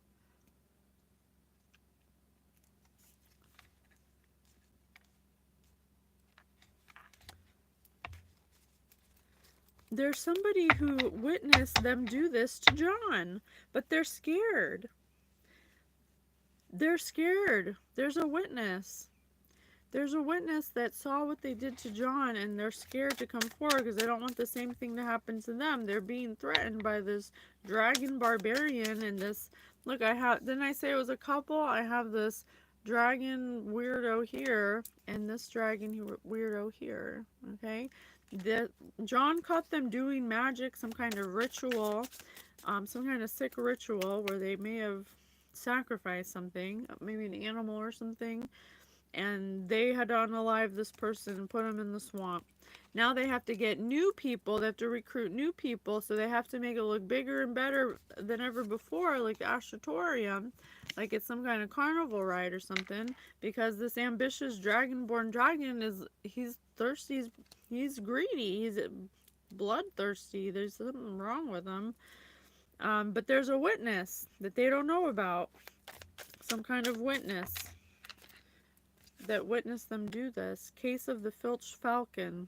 There's somebody who witnessed them do this to John, but they're scared. They're scared. There's a witness. There's a witness that saw what they did to John, and they're scared to come forward because they don't want the same thing to happen to them. They're being threatened by this dragon barbarian and this. Look, didn't I say it was a couple? I have this dragon weirdo here and this dragon weirdo here. Okay, John caught them doing magic, some kind of ritual, some kind of sick ritual where they may have sacrificed something, maybe an animal or something, and they had to unalive this person and put him in the swamp. Now they have to get new people. They have to recruit new people, so they have to make it look bigger and better than ever before, like the Ashtatorium, like it's some kind of carnival ride or something, because this ambitious dragonborn dragon he's thirsty, he's greedy, he's bloodthirsty. There's something wrong with him. But there's a witness that they don't know about. Some kind of witness that witnessed them do this. Case of the Filch Falcon.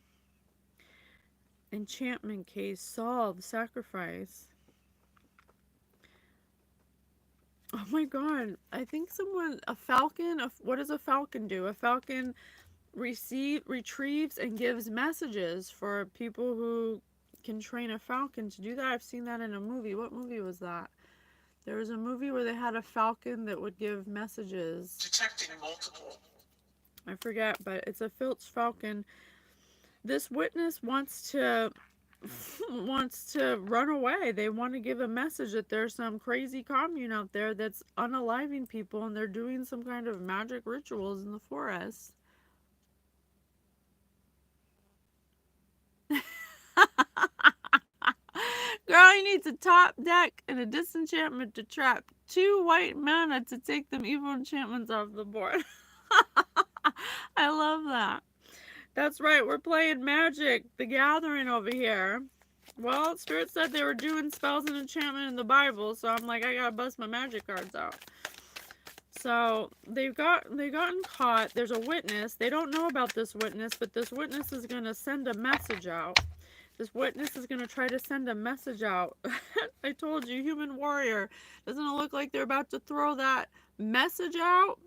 Enchantment case solved. Sacrifice. Oh my god. I think a falcon, what does a falcon do? A falcon retrieves and gives messages for people who can train a falcon to do that. I've seen that in a movie. What movie was that? There was a movie where they had a falcon that would give messages. Detecting multiple. I forget, but it's a Filch falcon. This witness wants to run away. They want to give a message that there's some crazy commune out there that's unaliving people, and they're doing some kind of magic rituals in the forest. Girl, he needs a top deck and a disenchantment to trap 2 white mana to take them evil enchantments off the board. I love that. That's right, we're playing Magic, the Gathering over here. Well, Spirit said they were doing spells and enchantment in the Bible, so I'm like, I gotta bust my magic cards out. So they've gotten caught. There's a witness. They don't know about this witness, but this witness is gonna send a message out. This witness is gonna try to send a message out. I told you, human warrior. Doesn't it look like they're about to throw that message out?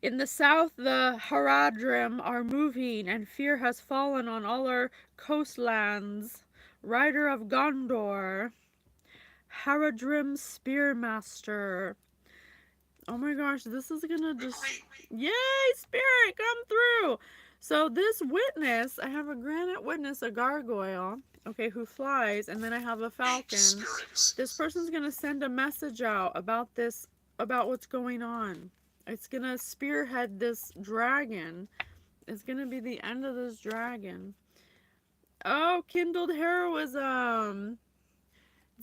In the south, the Haradrim are moving, and fear has fallen on all our coastlands. Rider of Gondor. Haradrim Spearmaster. Oh my gosh, this is gonna just... Yay, Spirit, come through! So this witness, I have a granite witness, a gargoyle, okay, who flies, and then I have a falcon. This person's gonna send a message out about what's going on. It's gonna spearhead this dragon. It's gonna be the end of this dragon. Oh, kindled heroism.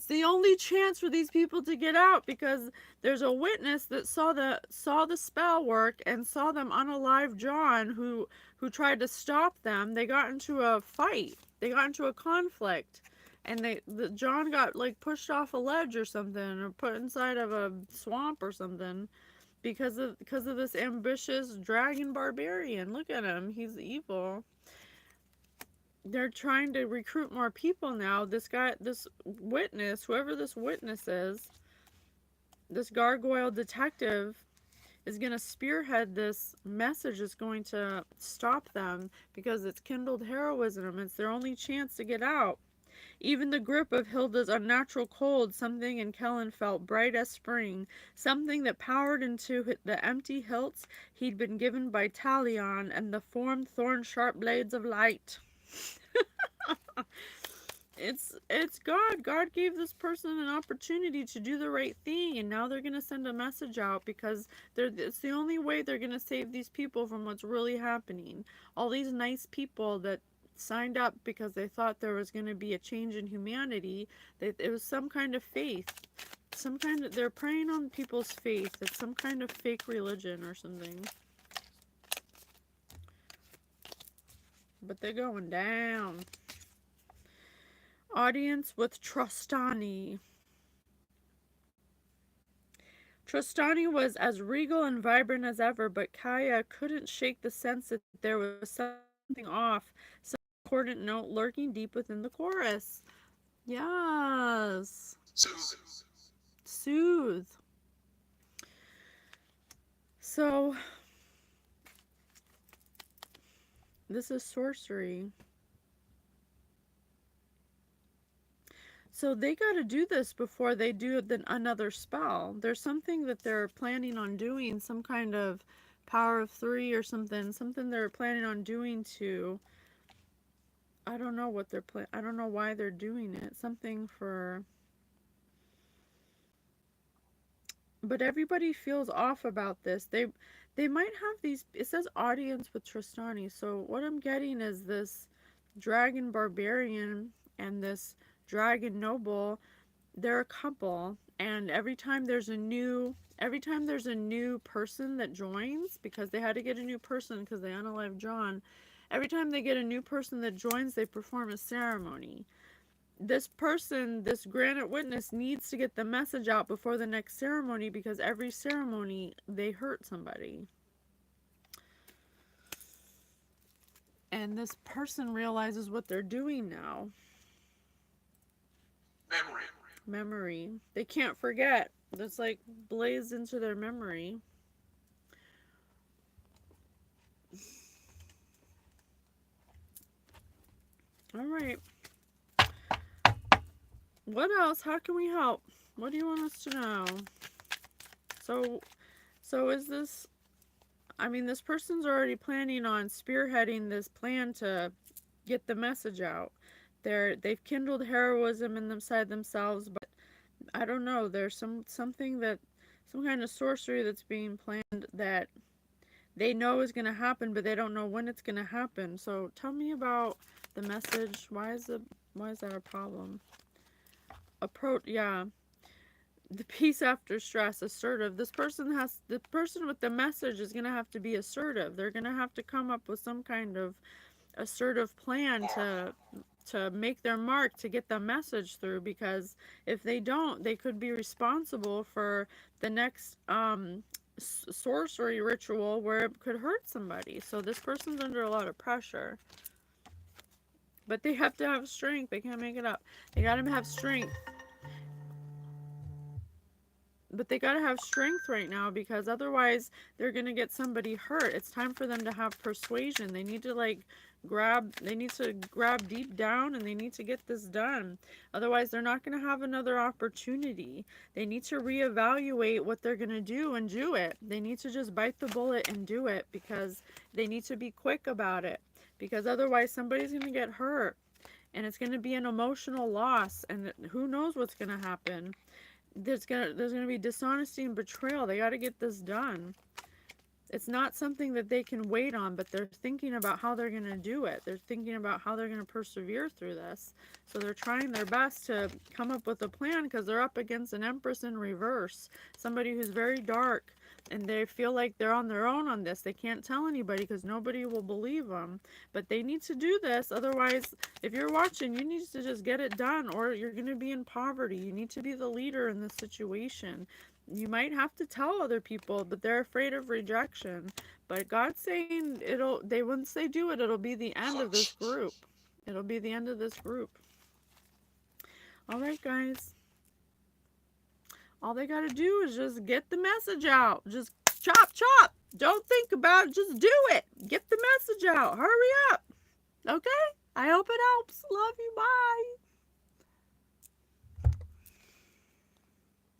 It's the only chance for these people to get out, because there's a witness that saw the spell work and saw them unalive John, who tried to stop them. They got into a fight. They got into a conflict, and John got like pushed off a ledge or something, or put inside of a swamp or something, because of this ambitious dragon barbarian. Look at him. He's evil. They're trying to recruit more people now. This witness, whoever this witness is, this gargoyle detective, is going to spearhead this message that's going to stop them, because it's kindled heroism. It's their only chance to get out. Even the grip of Hilda's unnatural cold, something in Kellen felt bright as spring, something that powered into the empty hilts he'd been given by Talion and the formed thorn-sharp blades of light. It's God. God gave this person an opportunity to do the right thing, and now they're gonna send a message out, because it's the only way they're gonna save these people from what's really happening. All these nice people that signed up because they thought there was gonna be a change in humanity. It was some kind of faith, they're preying on people's faith. It's some kind of fake religion or something. But they're going down. Audience with Trostani. Trostani was as regal and vibrant as ever, but Kaya couldn't shake the sense that there was something off, some discordant note lurking deep within the chorus. Yes. Soothe. So, this is sorcery. So they got to do this before they do another spell. There's something that they're planning on doing, some kind of power of 3 or something they're planning on doing to, I don't know what they're I don't know why they're doing it. Something for, but everybody feels off about this. They might have these, it says audience with Tristani. So what I'm getting is this dragon barbarian and this dragon noble, they're a couple, and every time there's a new person that joins, because they had to get a new person because they unalived John. Every time they get a new person that joins, they perform a ceremony. This person, this granite witness, needs to get the message out before the next ceremony, because every ceremony they hurt somebody. And this person realizes what they're doing now. Memory. They can't forget. It's like blazed into their memory. All right. What else? How can we help? What do you want us to know? So is this, I mean, this person's already planning on spearheading this plan to get the message out. They've kindled heroism inside themselves, but I don't know. There's some kind of sorcery that's being planned that they know is going to happen, but they don't know when it's going to happen. So tell me about the message. Why is that a problem? Yeah. The peace after stress, assertive. The person with the message is going to have to be assertive. They're going to have to come up with some kind of assertive plan to make their mark, to get the message through, because if they don't, they could be responsible for the next sorcery ritual where it could hurt somebody. So this person's under a lot of pressure. But they have to have strength. They can't make it up. They gotta have strength. But they gotta have strength right now, because otherwise they're gonna get somebody hurt. It's time for them to have persuasion. They need to grab deep down, and they need to get this done. Otherwise they're not gonna have another opportunity. They need to reevaluate what they're gonna do and do it. They need to just bite the bullet and do it, because they need to be quick about it, because otherwise somebody's gonna get hurt, and it's gonna be an emotional loss, and who knows what's gonna happen. There's gonna be dishonesty and betrayal. They got to get this done. It's not something that they can wait on, but they're thinking about how they're going to do it. They're thinking about how they're going to persevere through this. So they're trying their best to come up with a plan because they're up against an Empress in reverse, somebody who's very dark, and they feel like they're on their own on this. They can't tell anybody because nobody will believe them. But they need to do this. Otherwise, if you're watching, you need to just get it done, or you're going to be in poverty. You need to be the leader in this situation. You might have to tell other people, but they're afraid of rejection. But God's saying once they do it, it'll be the end of this group. It'll be the end of this group. All right, guys. All they got to do is just get the message out. Just chop, chop. Don't think about it. Just do it. Get the message out. Hurry up. Okay? I hope it helps. Love you. Bye.